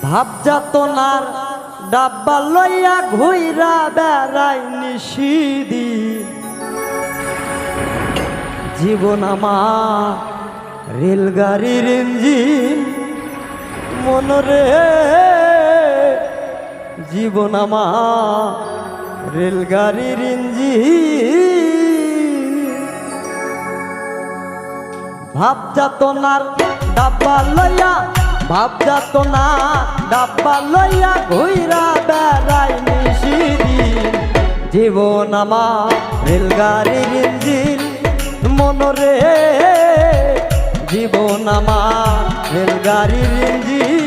ভাব যাতনার ডাব্বা লইয়া ঘুইরা বেড়াই নিশিদি জীবন আমার রেলগাড়ির ইঞ্জিন মনরে জীবন আমার রেলগাড়ির ইঞ্জিন ভাব যাতনার ডাব্বা লইয়া ভাব যাতনা ডাব্বা লইয়া ঘুইরা বেড়াই নিশিদিন জীবন আমার রেলগাড়ির ইঞ্জিন মনরে জীবন আমার রেলগাড়ির ইঞ্জিন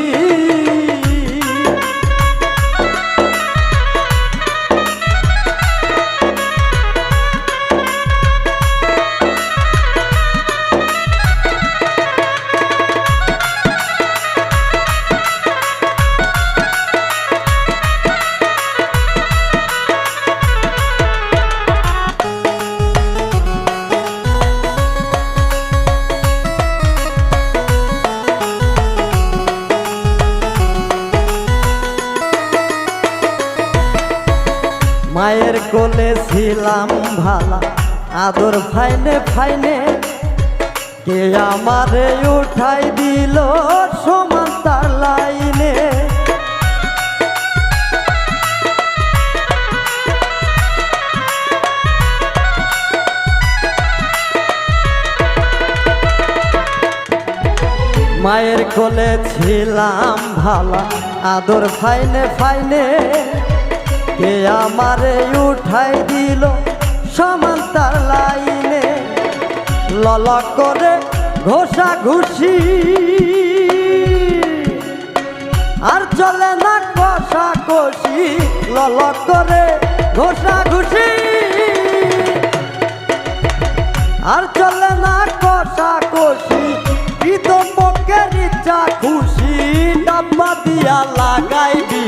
মায়ের কোলে ছিলাম ভালা আদর ফাইনে ফাইনে কে আমারে উঠাই দিল সমান তার লাইনে মায়ের কোলে ছিলাম ভালা আদর ফাইনে ফাইনে কে আমারে উঠাই দিল সমান তার লাইনে লল করে ঘোষা ঘুষি আর চলে না কষা কষি লল করে ঘোষা ঘুষি আর চলে না কষা কষি প্রীতম পক্ষের ইচ্ছা খুশি ডাব্বা দিয়া লাগাইবি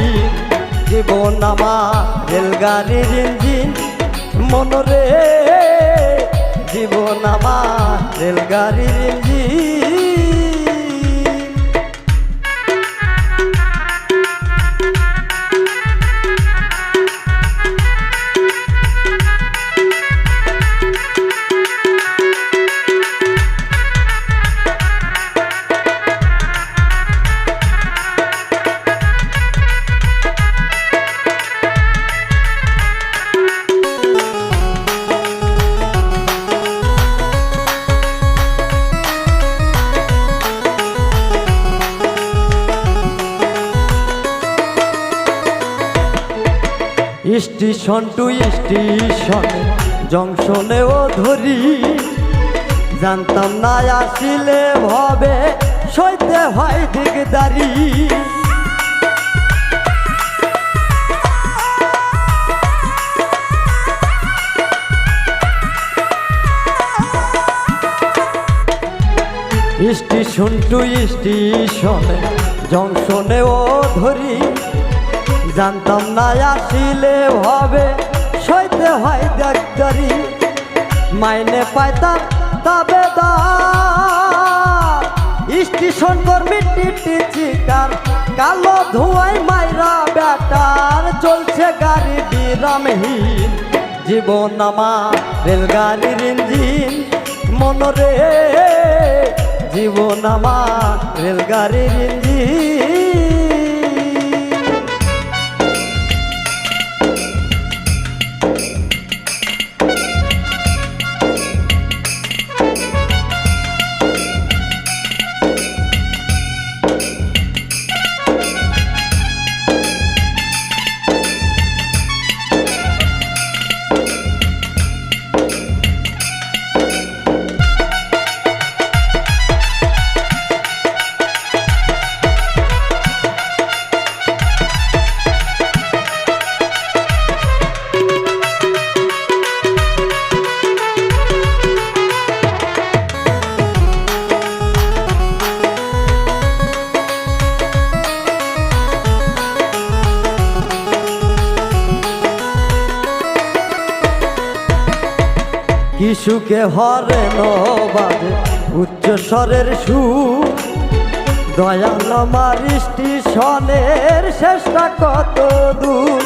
জীবন আমার রেলগাড়ির ইঞ্জিন মনরে জীবন আমার রেলগাড়ির ইঞ্জিন স্টেশন টু স্টেশন জংশনেও ধরি জানতাম না আসিলে ভবে সইতে হয় দিকদারি স্টেশন টু স্টেশন জংশনেও ধরি জানতাম না আসিলে ভাবে সইতে হয় ডাক্তারি মাইনে পাইতাম তবে স্টেশন কর্মী টিটি চিকার কালো ধোঁয়ায় মাইরা বেটার চলছে গাড়ি বিরামহীন জীবন আমার রেলগাড়ির ইঞ্জিন মনরে জীবন আমার রেলগাড়ির ইঞ্জিন কি সুখে হরে নবাজে উচ্চ স্বরের সুর দয়াল আমার স্টেশনের শেষটা কত দূর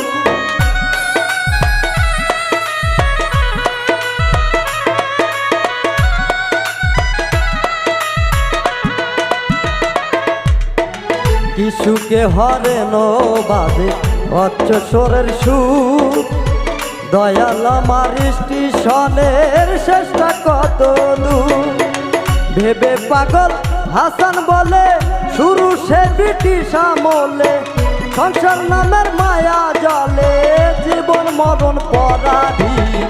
কি সুখে হরেন বাজে অচ্চস্বরের সুর দয়াল আমার স্টেশনের শেষটা কত দূর ভেবে পাগল হাসান বলে শুরু সে ব্রিটিশ আমলে সংসার নামের মায়া জলে জীবন মরণ পরাধীন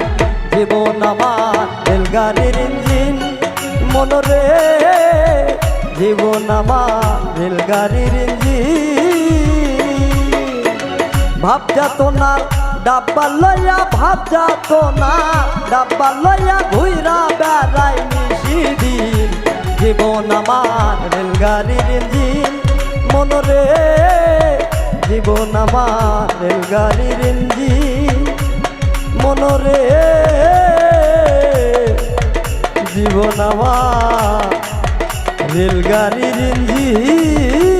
জীবন আমার রেলগাড়ির ইঞ্জিন মনরে জীবন আমার রেলগাড়ির ইঞ্জিন ভাব যাত না ডাব্বা লইয়া ভাব যাত না ডাব্বা লইয়া ঘুইরা বেড়াই নিশিদিন জীবন আমার রেলগাড়ির ইঞ্জিন মনরে জীবন আমার রেলগাড়ির ইঞ্জিন মনরে জীবন আমার রেলগাড়ির ইঞ্জিন